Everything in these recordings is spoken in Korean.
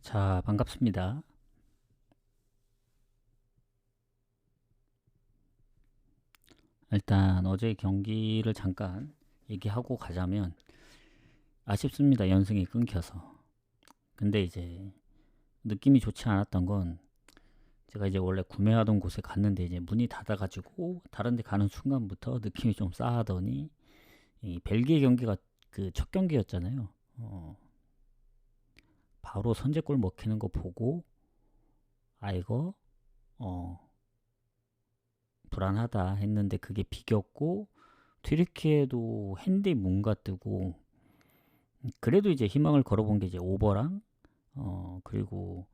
자, 반갑습니다. 일단 어제 경기를 잠깐 얘기하고 가자면 아쉽습니다. 연승이 끊겨서. 근데 이제 느낌이 좋지 않았던 건 제가 이제 원래 구매하던 곳에 갔는데 이제 문이 닫아가지고 다른 데 가는 순간부터 느낌이 좀 싸하더니 이 벨기에 경기가 그 첫 경기였잖아요. 바로 선제골 먹히는 거 보고 아 이거 어 불안하다 했는데 그게 비겼고 튀르키예도 핸디 문가 뜨고 그래도 이제 희망을 걸어본 게 이제 오버랑 그리고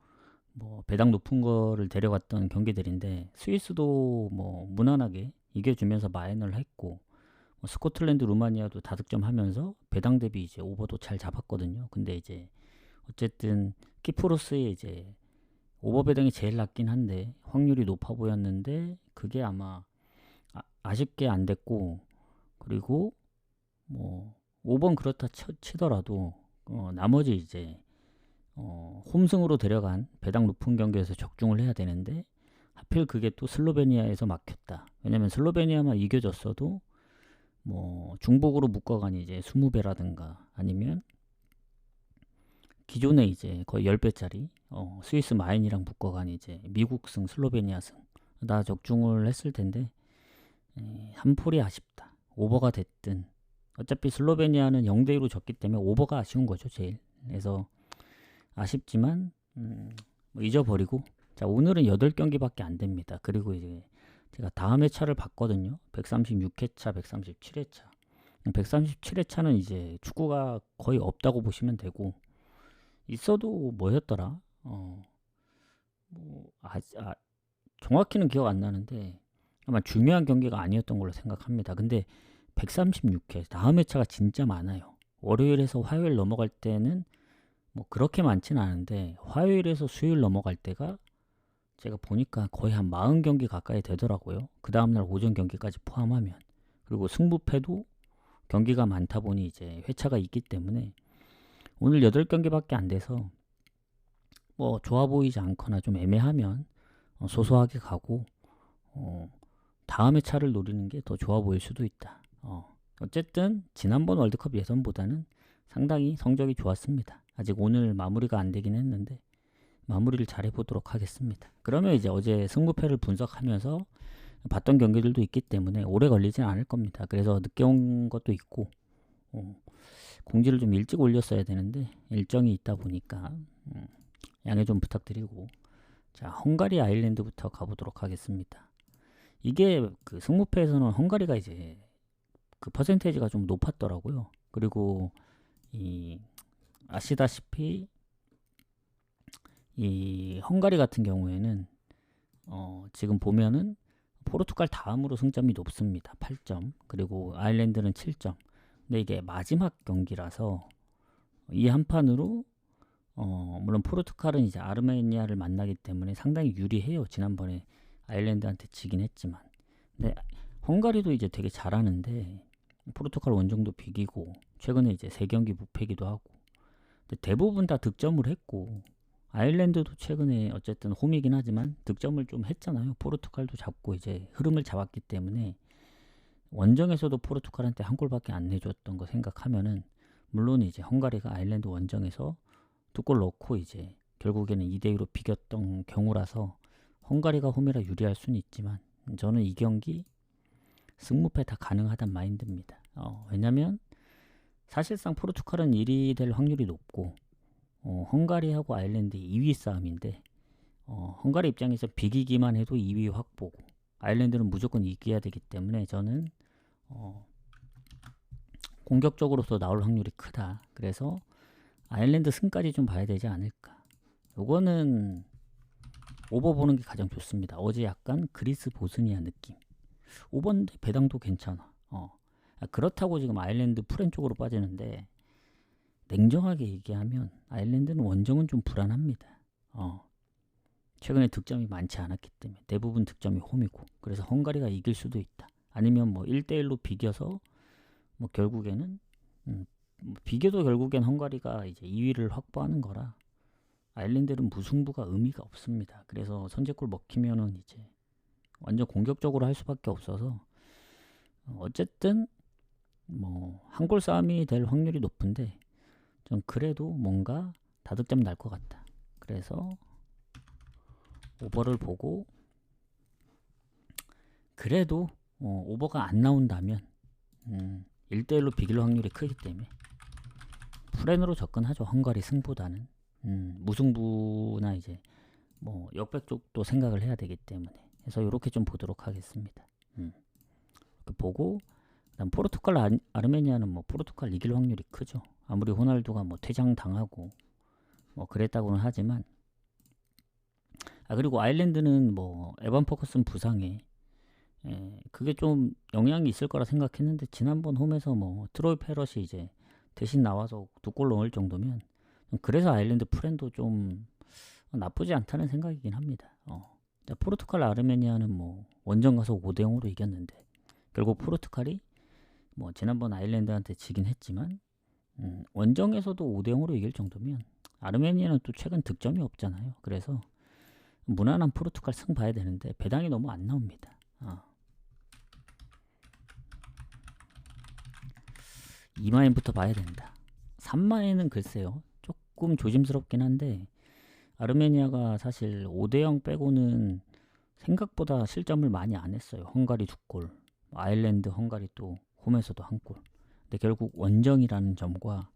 뭐 배당 높은 거를 데려갔던 경기들인데 스위스도 뭐 무난하게 이겨주면서 마인을 했고 뭐 스코틀랜드 루마니아도 다득점 하면서 배당 대비 이제 오버도 잘 잡았거든요. 근데 이제 어쨌든 키프로스의 이제 오버 배당이 제일 낮긴 한데 확률이 높아 보였는데 그게 아마 아쉽게 안 됐고 그리고 뭐 5번 그렇다 치더라도 나머지 이제 홈승으로 데려간 배당 높은 경기에서 적중을 해야 되는데 하필 그게 또 슬로베니아에서 막혔다. 왜냐면 슬로베니아만 이겨줬어도 뭐 중복으로 묶어간 이제 20배라든가 아니면 기존에 이제 거의 10배짜리 스위스 마인이랑 묶어간 이제 미국승 슬로베니아승 다 적중을 했을 텐데 한 폴이 아쉽다. 오버가 됐든 어차피 슬로베니아는 0대2로 졌기 때문에 오버가 아쉬운 거죠 제일. 그래서 아쉽지만 뭐 잊어버리고 자 오늘은 8경기밖에 안 됩니다. 그리고 이제 제가 다음 회차를 봤거든요. 136회차, 137회차. 137회차는 이제 축구가 거의 없다고 보시면 되고 있어도 뭐였더라? 뭐 정확히는 기억 안 나는데 아마 중요한 경기가 아니었던 걸로 생각합니다. 근데 136회 다음 회차가 진짜 많아요. 월요일에서 화요일 넘어갈 때는 뭐 그렇게 많진 않은데 화요일에서 수요일 넘어갈 때가 제가 보니까 거의 한 40경기 가까이 되더라고요. 그 다음날 오전 경기까지 포함하면. 그리고 승부패도 경기가 많다 보니 이제 회차가 있기 때문에 오늘 8경기밖에 안 돼서 뭐 좋아 보이지 않거나 좀 애매하면 소소하게 가고 다음 회차를 노리는 게 더 좋아 보일 수도 있다. 어쨌든 지난번 월드컵 예선보다는 상당히 성적이 좋았습니다. 아직 오늘 마무리가 안 되긴 했는데 마무리를 잘 해보도록 하겠습니다. 그러면 이제 어제 승부패를 분석하면서 봤던 경기들도 있기 때문에 오래 걸리진 않을 겁니다. 그래서 늦게 온 것도 있고 공지를 좀 일찍 올렸어야 되는데 일정이 있다 보니까 양해 좀 부탁드리고 자 헝가리 아일랜드부터 가보도록 하겠습니다. 이게 그 승무패에서는 헝가리가 이제 그 퍼센테이지가 좀 높았더라고요. 그리고 이 아시다시피 이 헝가리 같은 경우에는 지금 보면은 포르투갈 다음으로 승점이 높습니다. 8점. 그리고 아일랜드는 7점. 근데 이게 마지막 경기라서 이 한 판으로 물론 포르투갈은 이제 아르메니아를 만나기 때문에 상당히 유리해요. 지난번에 아일랜드한테 지긴 했지만. 근데 헝가리도 이제 되게 잘하는데 포르투갈 원정도 비기고 최근에 이제 3경기 무패기도 하고 근데 대부분 다 득점을 했고 아일랜드도 최근에 어쨌든 홈이긴 하지만 득점을 좀 했잖아요. 포르투갈도 잡고 이제 흐름을 잡았기 때문에 원정에서도 포르투갈한테 한 골밖에 안 내줬던 거 생각하면은 물론 이제 헝가리가 아일랜드 원정에서 2골 넣고 이제 결국에는 2대2로 비겼던 경우라서 헝가리가 홈이라 유리할 수는 있지만 저는 이 경기 승무패 다 가능하단 마인드입니다. 왜냐면 사실상 포르투갈은 1위 될 확률이 높고 헝가리하고 아일랜드 2위 싸움인데 헝가리 입장에서 비기기만 해도 2위 확보고 아일랜드는 무조건 이겨야 되기 때문에 저는 공격적으로서 나올 확률이 크다. 그래서 아일랜드 승까지 좀 봐야 되지 않을까. 요거는 오버 보는 게 가장 좋습니다. 어제 약간 그리스 보스니아 느낌. 오버인데 배당도 괜찮아. 그렇다고 지금 아일랜드 프렌 쪽으로 빠지는데 냉정하게 얘기하면 아일랜드는 원정은 좀 불안합니다. 최근에 득점이 많지 않았기 때문에 대부분 득점이 홈이고 그래서 헝가리가 이길 수도 있다. 아니면 뭐 1대1로 비겨서 뭐 결국에는 비교도 결국엔 헝가리가 이제 2위를 확보하는 거라 아일랜드는 무승부가 의미가 없습니다. 그래서 선제골 먹히면은 이제 완전 공격적으로 할 수밖에 없어서 어쨌든 뭐 한 골 싸움이 될 확률이 높은데 전 그래도 뭔가 다득점 날 것 같다. 그래서 오버를 보고 그래도 오버가 안 나온다면 1대1로 비길 확률이 크기 때문에 프렌으로 접근하죠. 헝가리 승보다는 무승부나 이제 뭐 역백 쪽도 생각을 해야 되기 때문에 그래서 이렇게 좀 보도록 하겠습니다. 이렇게 보고 그다음 포르투갈 아르메니아는 뭐 포르투갈 이길 확률이 크죠. 아무리 호날두가 뭐 퇴장 당하고 뭐 그랬다고는 하지만 그리고 아일랜드는 뭐 에반 포커슨 부상에 그게 좀 영향이 있을 거라 생각했는데 지난번 홈에서 뭐 트로이 페럿이 이제 대신 나와서 2골 넣을 정도면 그래서 아일랜드 프렌도 좀 나쁘지 않다는 생각이긴 합니다. 포르투갈 아르메니아는 뭐 원정 가서 5대0으로 이겼는데 결국 포르투갈이 뭐 지난번 아일랜드한테 지긴 했지만 원정에서도 5대0으로 이길 정도면 아르메니아는 또 최근 득점이 없잖아요. 그래서 무난한 포르투갈 승 봐야 되는데 배당이 너무 안 나옵니다. 2마인부터 봐야 된다. 3마인은 글쎄요. 조금 조심스럽긴 한데 아르메니아가 사실 5대0 빼고는 생각보다 실점을 많이 안 했어요. 헝가리 2골, 아일랜드, 헝가리 또 홈에서도 1골. 근데 결국 원정이라는 점과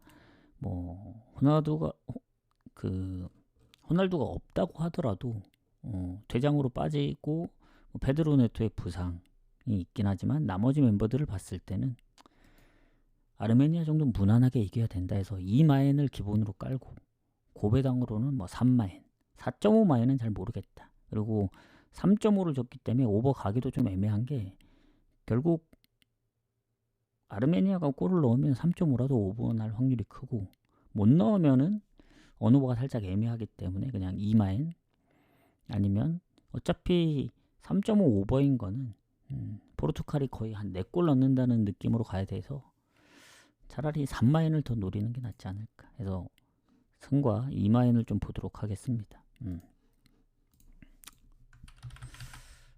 뭐 호날두가 없다고 하더라도 퇴장으로 빠지고 뭐 페드로 네토의 부상이 있긴 하지만 나머지 멤버들을 봤을 때는 아르메니아 정도 무난하게 이겨야 된다 해서 2마인을 기본으로 깔고 고배당으로는 뭐 3마인, 4.5마인은 잘 모르겠다. 그리고 3.5를 줬기 때문에 오버 가기도 좀 애매한 게 결국 아르메니아가 골을 넣으면 3.5라도 오버 날 확률이 크고 못 넣으면은 언오버가 살짝 애매하기 때문에 그냥 2마인 아니면 어차피 3.5 오버인 거는 포르투갈이 거의 한 4골 넣는다는 느낌으로 가야 돼서 차라리 3마인을 더 노리는 게 낫지 않을까 해서 승과 2마인을 좀 보도록 하겠습니다.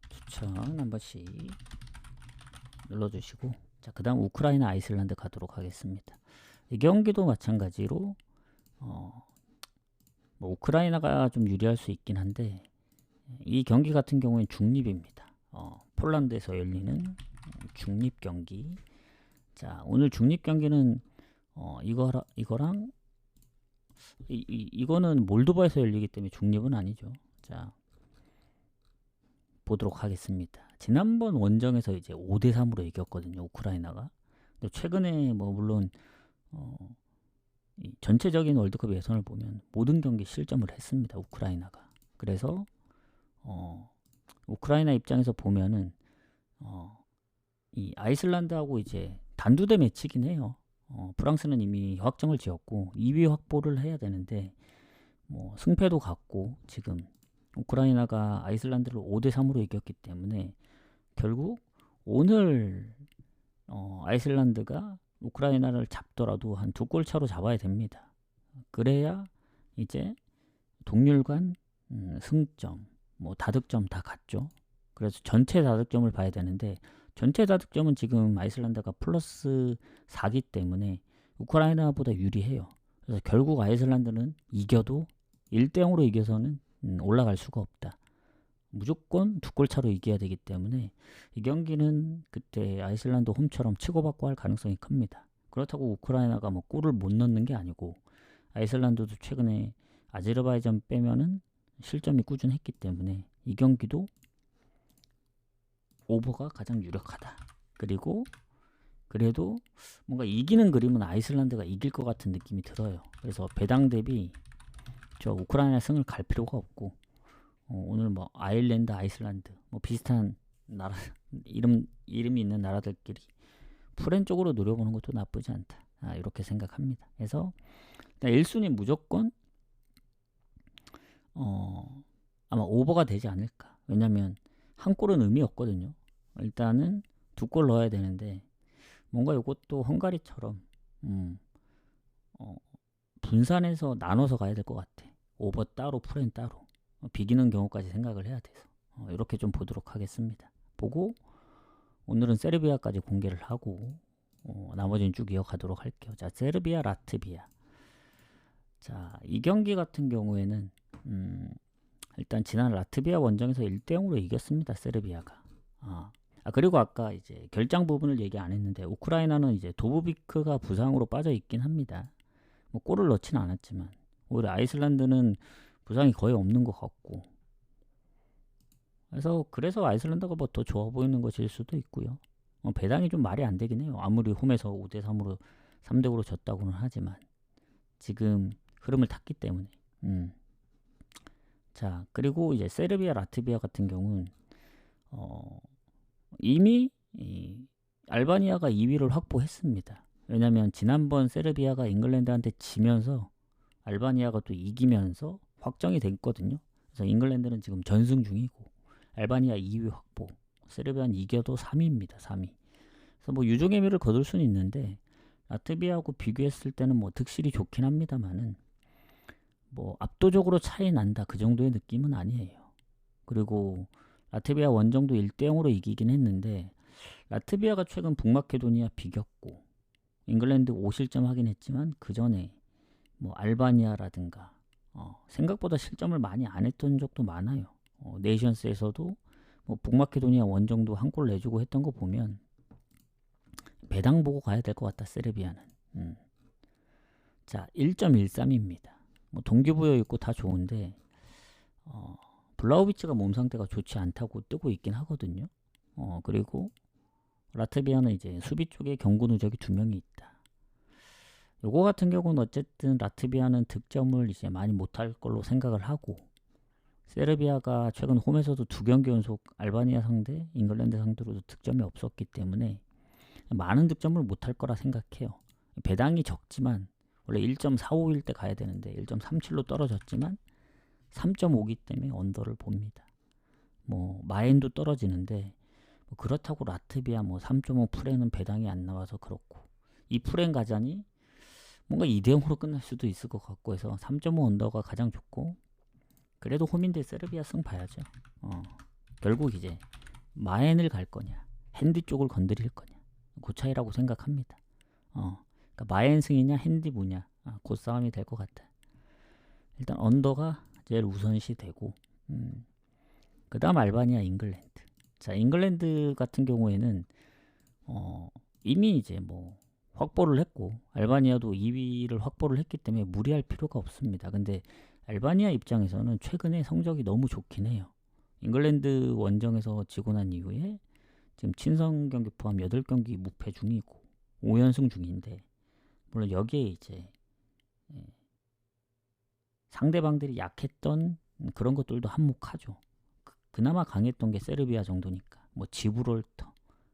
추천 한 번씩 눌러주시고 자, 그 다음 우크라이나 아이슬란드 가도록 하겠습니다. 이 경기도 마찬가지로 뭐 우크라이나가 좀 유리할 수 있긴 한데 이 경기 같은 경우엔 중립입니다. 폴란드에서 열리는 중립 경기. 자, 오늘 중립 경기는 이거랑 이거는 몰도바에서 열리기 때문에 중립은 아니죠. 자, 보도록 하겠습니다. 지난번 원정에서 이제 5대3으로 이겼거든요. 우크라이나가. 근데 최근에 뭐 물론 이 전체적인 월드컵 예선을 보면 모든 경기 실점을 했습니다. 우크라이나가. 그래서 우크라이나 입장에서 보면은 이 아이슬란드하고 이제 단두대 매치긴 해요. 프랑스는 이미 확정을 지었고 2위 확보를 해야 되는데 뭐 승패도 같고 지금 우크라이나가 아이슬란드를 5대3으로 이겼기 때문에 결국 오늘 아이슬란드가 우크라이나를 잡더라도 한 2골 차로 잡아야 됩니다. 그래야 이제 동률관 승점 뭐 다득점 다 같죠. 그래서 전체 다득점을 봐야 되는데 전체 다득점은 지금 아이슬란드가 플러스 4기 때문에 우크라이나보다 유리해요. 그래서 결국 아이슬란드는 이겨도 1대0으로 이겨서는 올라갈 수가 없다. 무조건 2골 차로 이겨야 되기 때문에 이 경기는 그때 아이슬란드 홈처럼 치고받고 할 가능성이 큽니다. 그렇다고 우크라이나가 뭐 골을 못 넣는 게 아니고 아이슬란드도 최근에 아제르바이잔 빼면은 실점이 꾸준했기 때문에 이 경기도 오버가 가장 유력하다. 그리고 그래도 뭔가 이기는 그림은 아이슬란드가 이길 것 같은 느낌이 들어요. 그래서 배당 대비 저 우크라이나 승을 갈 필요가 없고 오늘 뭐 아일랜드, 아이슬란드 뭐 비슷한 나라 이름이 있는 나라들끼리 프렌 쪽으로 노려보는 것도 나쁘지 않다. 이렇게 생각합니다. 그래서 일단 1순위 무조건 아마 오버가 되지 않을까. 왜냐면 한 골은 의미 없거든요. 일단은 2골 넣어야 되는데 뭔가 이것도 헝가리처럼 분산해서 나눠서 가야 될 것 같아. 오버 따로 풀엔 따로 비기는 경우까지 생각을 해야 돼서 이렇게 좀 보도록 하겠습니다. 보고 오늘은 세르비아까지 공개를 하고 나머지는 쭉 이어가도록 할게요. 자, 세르비아, 라트비아. 자, 이 경기 같은 경우에는 일단 지난 라트비아 원정에서 1대0으로 이겼습니다. 세르비아가. 그리고 아까 이제 결장 부분을 얘기 안 했는데 우크라이나는 이제 도브비크가 부상으로 빠져 있긴 합니다. 뭐 골을 넣지는 않았지만 오히려 아이슬란드는 부상이 거의 없는 것 같고 그래서 아이슬란드가 뭐 더 좋아 보이는 것일 수도 있고요. 배당이 좀 말이 안 되긴 해요. 아무리 홈에서 5대3으로 3대5로 졌다고는 하지만 지금 흐름을 탔기 때문에. 자, 그리고 이제 세르비아, 라트비아 같은 경우는 이미 알바니아가 2위를 확보했습니다. 왜냐면 지난번 세르비아가 잉글랜드한테 지면서 알바니아가 또 이기면서 확정이 됐거든요. 그래서 잉글랜드는 지금 전승 중이고 알바니아 2위 확보, 세르비아는 이겨도 3위입니다. 3위. 그래서 뭐 유종의 미를 거둘 수는 있는데 라트비아하고 비교했을 때는 뭐 득실이 좋긴 합니다만은 뭐 압도적으로 차이 난다 그 정도의 느낌은 아니에요. 그리고 라트비아 원정도 1대0으로 이기긴 했는데 라트비아가 최근 북마케도니아 비겼고 잉글랜드 5실점 하긴 했지만 그 전에 뭐 알바니아라든가 생각보다 실점을 많이 안 했던 적도 많아요. 네이션스에서도 뭐 북마케도니아 원정도 한 골 내주고 했던 거 보면 배당 보고 가야 될 것 같다. 세르비아는. 자, 1.13입니다. 뭐 동기부여 있고 다 좋은데 블라우비치가 몸 상태가 좋지 않다고 뜨고 있긴 하거든요. 그리고 라트비아는 이제 수비 쪽에 경고 누적이 2명이 있다. 요거 같은 경우는 어쨌든 라트비아는 득점을 이제 많이 못할 걸로 생각을 하고 세르비아가 최근 홈에서도 2경기 연속 알바니아 상대, 잉글랜드 상대로도 득점이 없었기 때문에 많은 득점을 못할 거라 생각해요. 배당이 적지만 원래 1.45일 때 가야 되는데 1.37로 떨어졌지만 3.5기 때문에 언더를 봅니다. 뭐 마엔도 떨어지는데 뭐 그렇다고 라트비아 뭐 3.5 풀에는 배당이 안 나와서 그렇고 이 풀엔 가자니 뭔가 2대0으로 끝날 수도 있을 것 같고 해서 3.5 언더가 가장 좋고 그래도 홈인데 세르비아 승 봐야죠. 결국 이제 마엔을 갈 거냐 핸디 쪽을 건드릴 거냐 그 차이라고 생각합니다. 그러니까 마엔 승이냐 핸디 무냐 그 싸움이 될 것 같아. 일단 언더가 제일 우선시 되고 그 다음 알바니아 잉글랜드. 자, 잉글랜드 같은 경우에는 이미 이제 뭐 확보를 했고 알바니아도 2위를 확보를 했기 때문에 무리할 필요가 없습니다. 근데 알바니아 입장에서는 최근에 성적이 너무 좋긴 해요. 잉글랜드 원정에서 지고 난 이후에 지금 친선 경기 포함 8경기 무패 중이고 5연승 중인데 물론 여기에 이제 상대방들이 약했던 그런 것들도 한몫하죠. 그나마 강했던 게 세르비아 정도니까 뭐 지브롤터,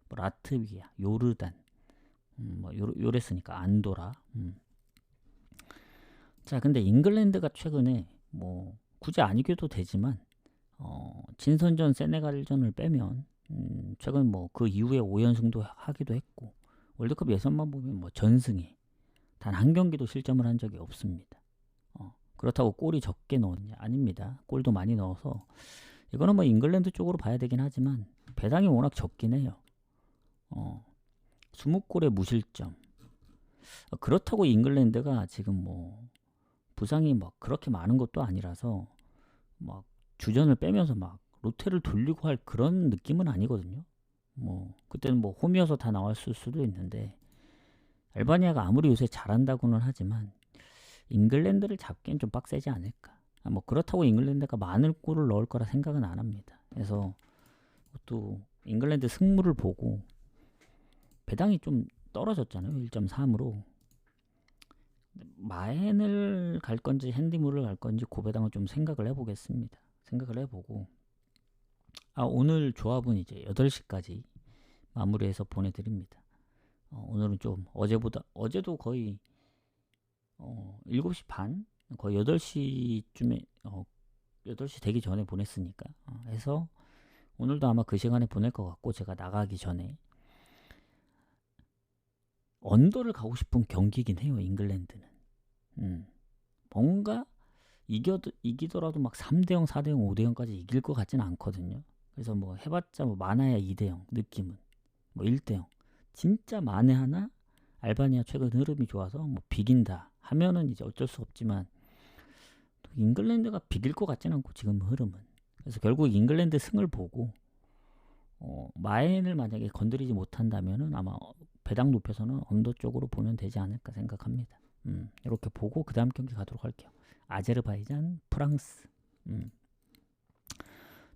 뭐 라트비아, 요르단 뭐 요랬으니까 안도라. 자, 근데 잉글랜드가 최근에 뭐 굳이 안 이겨도 되지만 친선전 세네갈전을 빼면 최근 뭐 그 이후에 5연승도 하기도 했고 월드컵 예선만 보면 뭐 전승에 단 한 경기도 실점을 한 적이 없습니다. 그렇다고 골이 적게 넣었냐? 아닙니다. 골도 많이 넣어서 이거는 뭐 잉글랜드 쪽으로 봐야 되긴 하지만 배당이 워낙 적긴 해요. 20골에 무실점. 그렇다고 잉글랜드가 지금 뭐 부상이 막 그렇게 많은 것도 아니라서 막 주전을 빼면서 막 로테를 돌리고 할 그런 느낌은 아니거든요. 뭐 그때는 뭐 홈이어서 다 나왔을 수도 있는데 알바니아가 아무리 요새 잘한다고는 하지만 잉글랜드를 잡기엔 좀 빡세지 않을까. 뭐 그렇다고 잉글랜드가 많은 골을 넣을 거라 생각은 안 합니다. 그래서 또 잉글랜드 승부를 보고 배당이 좀 떨어졌잖아요. 1.3으로 마엔을 갈 건지 핸디물을 갈 건지 그 배당을 좀 생각을 해보겠습니다. 생각을 해보고 오늘 조합은 이제 8시까지 마무리해서 보내드립니다. 오늘은 좀 어제도 거의 7시 반 거의 8시쯤에 8시 되기 전에 보냈으니까 해서 오늘도 아마 그 시간에 보낼 것 같고 제가 나가기 전에 언더를 가고 싶은 경기긴 해요. 잉글랜드는 뭔가 이기더라도 막 3대0, 4대0, 5대0까지 이길 것 같지는 않거든요. 그래서 뭐 해봤자 뭐 많아야 2대0 느낌은, 뭐 1대0. 진짜 만에 하나 알바니아 최근 흐름이 좋아서 뭐 비긴다 하면은 이제 어쩔 수 없지만, 또 잉글랜드가 비길 것 같지는 않고 지금 흐름은. 그래서 결국 잉글랜드 승을 보고 마엔을 만약에 건드리지 못한다면은 아마 배당 높여서는 언더 쪽으로 보면 되지 않을까 생각합니다. 이렇게 보고 그 다음 경기 가도록 할게요. 아제르바이잔, 프랑스.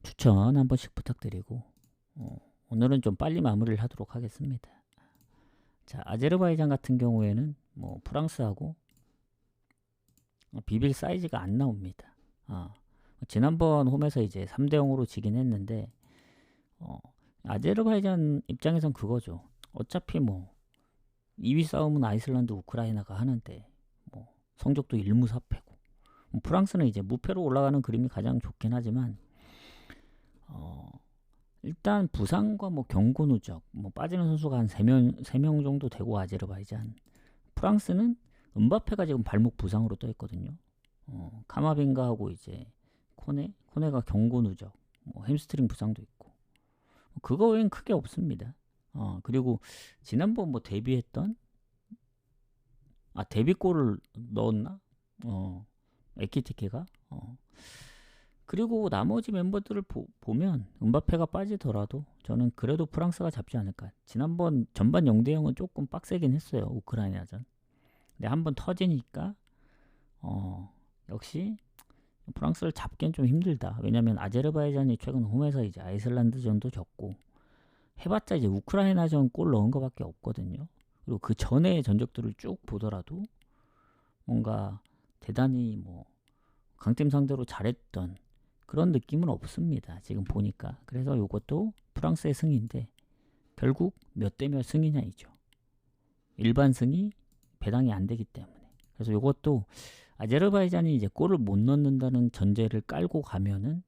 추천 한 번씩 부탁드리고 오늘은 좀 빨리 마무리를 하도록 하겠습니다. 자, 아제르바이잔 같은 경우에는 뭐 프랑스하고 비빌 사이즈가 안 나옵니다. 지난번 홈에서 이제 3대0으로 지긴 했는데 아제르바이잔 입장에선 그거죠. 어차피 뭐 2위 싸움은 아이슬란드, 우크라이나가 하는데 뭐 성적도 1무4패고 프랑스는 이제 무패로 올라가는 그림이 가장 좋긴 하지만 일단 부상과 뭐 경고 누적 뭐 빠지는 선수가 한 3명 정도 되고 아제르바이잔, 프랑스는 은바페가 지금 발목 부상으로 떠 있거든요. 카마빈가하고 이제 코네가 경고 누적, 뭐 햄스트링 부상도 있고 그거 외엔 크게 없습니다. 그리고 지난번 뭐 데뷔했던 데뷔골을 넣었나? 에키티케가 그리고 나머지 멤버들을 보면 은바페가 빠지더라도 저는 그래도 프랑스가 잡지 않을까. 지난번 전반 0대0은 조금 빡세긴 했어요, 우크라이나전. 근데 한번 터지니까 역시 프랑스를 잡기엔 좀 힘들다. 왜냐면 아제르바이잔이 최근 홈에서 이제 아이슬란드전도 졌고 해봤자 이제 우크라이나전 골 넣은 거밖에 없거든요. 그리고 그 전에 전적들을 쭉 보더라도 뭔가 대단히 뭐 강팀 상대로 잘했던 그런 느낌은 없습니다, 지금 보니까. 그래서 이것도 프랑스의 승인데 결국 몇 대 몇 승이냐이죠. 일반 승이 배당이 안 되기 때문에. 그래서 이것도 아제르바이잔이 이제 골을 못 넣는다는 전제를 깔고 가면은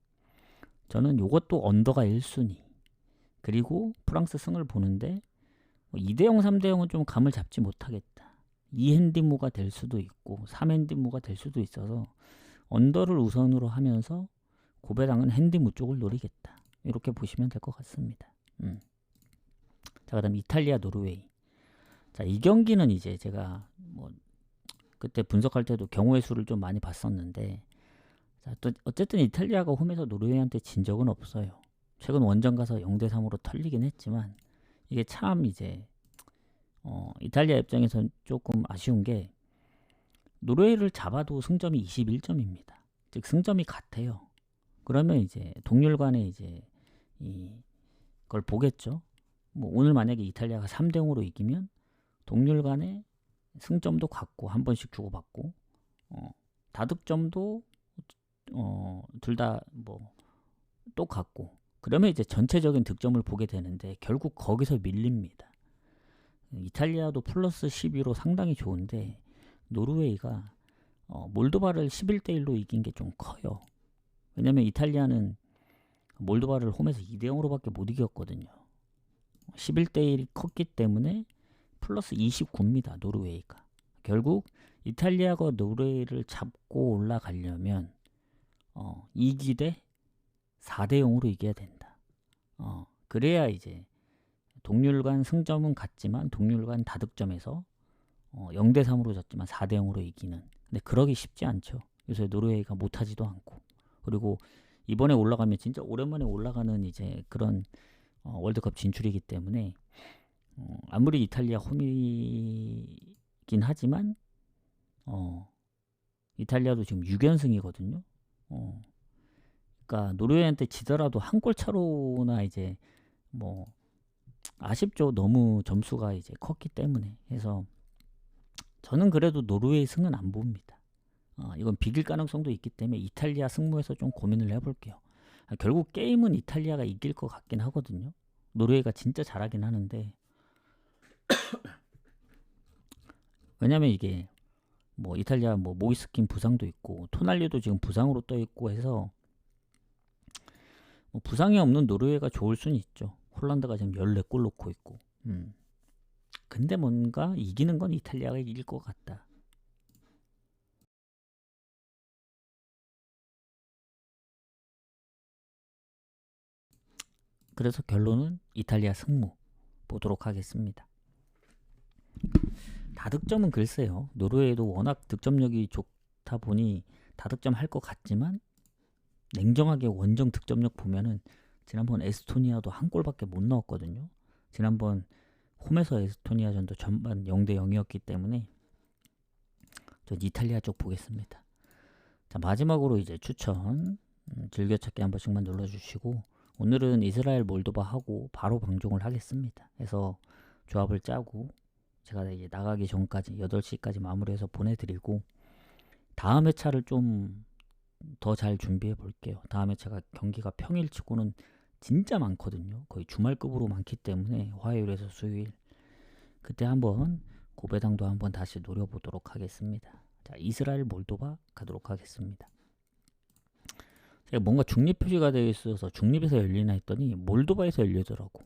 저는 이것도 언더가 1순위 그리고 프랑스 승을 보는데 2대0, 3대0은 좀 감을 잡지 못하겠다. 2핸디무가 될 수도 있고 3핸디무가 될 수도 있어서 언더를 우선으로 하면서 고배당은 핸디무 쪽을 노리겠다. 이렇게 보시면 될 것 같습니다. 자, 그다음 이탈리아, 노르웨이. 자, 이 경기는 이제 제가 뭐 그때 분석할 때도 경우의 수를 좀 많이 봤었는데, 자, 또 어쨌든 이탈리아가 홈에서 노르웨이한테 진 적은 없어요. 최근 원정 가서 0대3으로 털리긴 했지만 이게 참 이제 이탈리아 입장에선 조금 아쉬운 게 노르웨이를 잡아도 승점이 21점입니다. 즉 승점이 같아요. 그러면 이제 동률 간에 이제 이걸 보겠죠. 뭐 오늘 만약에 이탈리아가 3대0으로 이기면 동률 간에 승점도 같고 한 번씩 주고받고 다득점도 둘 다 뭐 똑같고 그러면 이제 전체적인 득점을 보게 되는데 결국 거기서 밀립니다. 이탈리아도 플러스 12로 상당히 좋은데 노르웨이가 몰도바를 11대1로 이긴 게 좀 커요. 왜냐면 이탈리아는 몰도바를 홈에서 2대0으로밖에 못 이겼거든요. 11대1이 컸기 때문에 플러스 29입니다. 노르웨이가. 결국 이탈리아가 노르웨이를 잡고 올라가려면 이기되 4대0으로 이겨야 된다. 그래야 이제 동률 간 승점은 같지만 동률 간 다득점에서 0대3으로 졌지만 4대0으로 이기는. 근데 그러기 쉽지 않죠. 요새 노르웨이가 못하지도 않고. 그리고 이번에 올라가면 진짜 오랜만에 올라가는 이제 그런 월드컵 진출이기 때문에 아무리 이탈리아 홈이긴 하지만 이탈리아도 지금 6연승이거든요. 그러니까 노르웨이한테 지더라도 한 골 차로나 이제 뭐 아쉽죠. 너무 점수가 이제 컸기 때문에. 해서 저는 그래도 노르웨이 승은 안 봅니다. 이건 비길 가능성도 있기 때문에 이탈리아 승부에서 좀 고민을 해볼게요. 결국 게임은 이탈리아가 이길 것 같긴 하거든요. 노르웨이가 진짜 잘하긴 하는데 왜냐면 이게 뭐 이탈리아 뭐 모이스킨 부상도 있고 토날리도 지금 부상으로 떠 있고 해서 뭐 부상이 없는 노르웨이가 좋을 수는 있죠. 홀란드가 지금 14골 넣고 있고. 근데 뭔가 이기는 건 이탈리아가 이길 것 같다. 그래서 결론은 이탈리아 승무 보도록 하겠습니다. 다득점은 글쎄요. 노르웨이도 워낙 득점력이 좋다 보니 다득점 할 것 같지만 냉정하게 원정 득점력 보면은 지난번 에스토니아도 한 골밖에 못 넣었거든요. 지난번 홈에서 에스토니아전도 전반 0대 0이었기 때문에 전 이탈리아 쪽 보겠습니다. 자, 마지막으로 이제 추천 즐겨찾기 한 번씩만 눌러주시고, 오늘은 이스라엘 몰도바 하고 바로 방송을 하겠습니다. 그래서 조합을 짜고 제가 이제 나가기 전까지 8시까지 마무리해서 보내드리고, 다음 회차를 좀 더 잘 준비해 볼게요. 다음 회차가 경기가 평일치고는 진짜 많거든요. 거의 주말급으로 많기 때문에 화요일에서 수요일, 그때 한번 고배당도 한번 다시 노려보도록 하겠습니다. 자, 이스라엘 몰도바 가도록 하겠습니다. 제가 뭔가 중립 표시가 되어 있어서 중립에서 열리나 했더니 몰도바에서 열리더라고.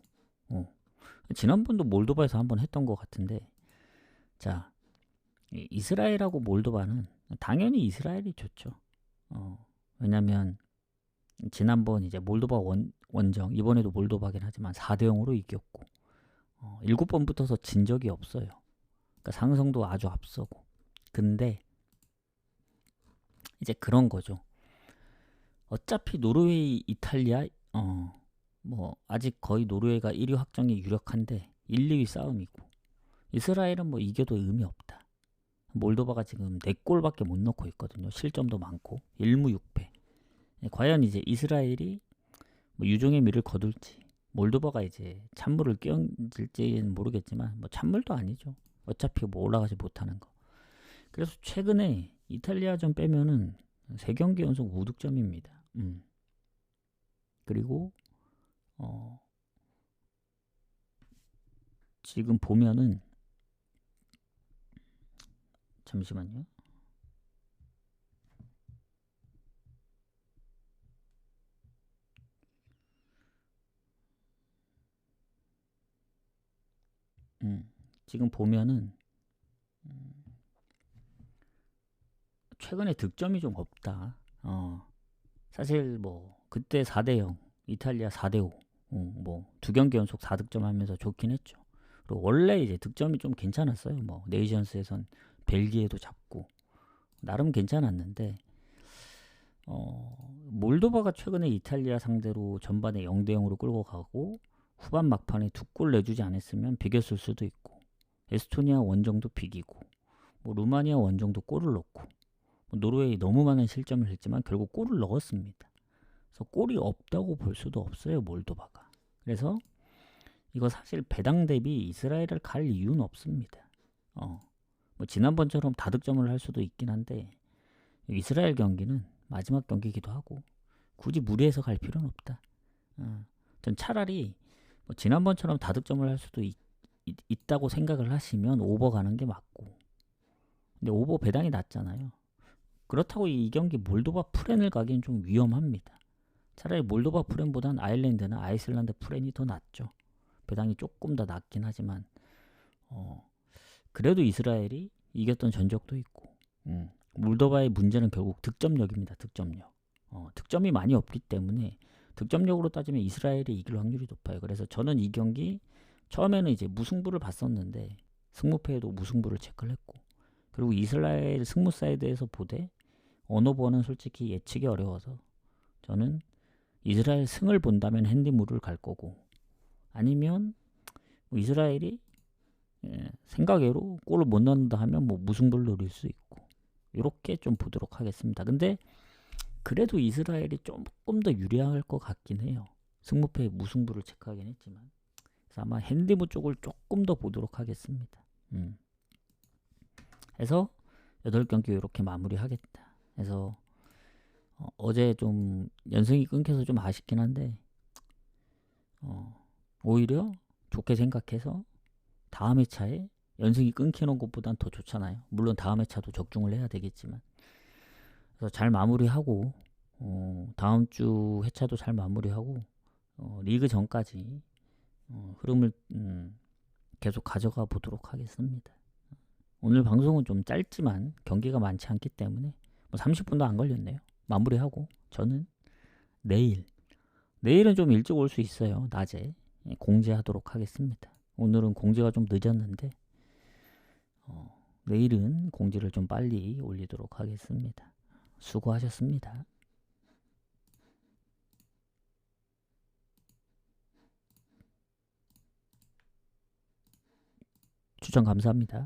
지난번도 몰도바에서 한번 했던 것 같은데, 자, 이스라엘하고 몰도바는 당연히 이스라엘이 좋죠. 왜냐면 지난번 이제 몰도바 원정, 이번에도 몰도바긴 하지만 4대 0으로 이겼고 7번 붙어서 진 적이 없어요. 그러니까 상성도 아주 앞서고. 근데 이제 그런 거죠. 어차피 노르웨이, 이탈리아 뭐 아직 거의 노르웨이가 1위 확정이 유력한데 1, 2위 싸움이고, 이스라엘은 뭐 이겨도 의미 없다. 몰도바가 지금 4골밖에 못 넣고 있거든요. 실점도 많고 1무 6패. 과연 이제 이스라엘이 뭐 유종의 미를 거둘지, 몰도바가 이제 찬물을 끼얹을지는 모르겠지만 뭐 찬물도 아니죠. 어차피 뭐 올라가지 못하는 거. 그래서 최근에 이탈리아전 빼면은 3경기 연속 무득점입니다. 그리고 지금 보면은, 잠시만요. 지금 보면은 최근에 득점이 좀 없다. 사실 뭐 그때 4대 0, 이탈리아 4대 5, 뭐 2경기 연속 4득점 하면서 좋긴 했죠. 그리고 원래 이제 득점이 좀 괜찮았어요. 뭐 네이션스에선 벨기에도 잡고 나름 괜찮았는데, 몰도바가 최근에 이탈리아 상대로 전반에 0대 0으로 끌고 가고 후반 막판에 2골 내주지 않았으면 비겼을 수도 있고, 에스토니아 원정도 비기고, 뭐 루마니아 원정도 골을 넣고, 노르웨이 너무 많은 실점을 했지만 결국 골을 넣었습니다. 그래서 골이 없다고 볼 수도 없어요, 몰도바가. 그래서 이거 사실 배당 대비 이스라엘을 갈 이유는 없습니다. 뭐 지난번처럼 다득점을 할 수도 있긴 한데, 이스라엘 경기는 마지막 경기이기도 하고 굳이 무리해서 갈 필요는 없다. 전 차라리 뭐 지난번처럼 다득점을 할 수도 있다고 생각을 하시면 오버 가는 게 맞고, 근데 오버 배당이 낮잖아요. 그렇다고 이 경기 몰도바 프렌을 가기엔 좀 위험합니다. 차라리 몰도바 프렌보단 아일랜드나 아이슬란드 프렌이 더 낫죠. 배당이 조금 더 낮긴 하지만 그래도 이스라엘이 이겼던 전적도 있고, 몰도바의 문제는 결국 득점력입니다. 득점력. 득점이 많이 없기 때문에 득점력으로 따지면 이스라엘이 이길 확률이 높아요. 그래서 저는 이 경기 처음에는 이제 무승부를 봤었는데 승무패에도 무승부를 체크를 했고, 그리고 이스라엘 승무 사이드에서 보되 언어버는 솔직히 예측이 어려워서 저는 이스라엘 승을 본다면 핸디무를 갈 거고, 아니면 뭐 이스라엘이 생각외로 골을 못 넣는다 하면 뭐 무승부를 노릴 수 있고, 이렇게 좀 보도록 하겠습니다. 근데 그래도 이스라엘이 조금 더 유리할 것 같긴 해요. 승무패에 무승부를 체크하긴 했지만. 그래서 아마 핸디무 쪽을 조금 더 보도록 하겠습니다. 해서 8경기 이렇게 마무리하겠다. 그래서 어제 좀 연승이 끊겨서 좀 아쉽긴 한데, 오히려 좋게 생각해서 다음 회차에 연승이 끊기는 것보단 더 좋잖아요. 물론 다음 회차도 적중을 해야 되겠지만, 그래서 잘 마무리하고 다음 주 회차도 잘 마무리하고 리그 전까지 흐름을 계속 가져가 보도록 하겠습니다. 오늘 방송은 좀 짧지만 경기가 많지 않기 때문에 뭐 30분도 안 걸렸네요. 마무리하고 저는 내일 내일은 좀 일찍 올 수 있어요. 낮에 공지하도록 하겠습니다. 오늘은 공지가 좀 늦었는데 내일은 공지를 좀 빨리 올리도록 하겠습니다. 수고하셨습니다. 추천 감사합니다.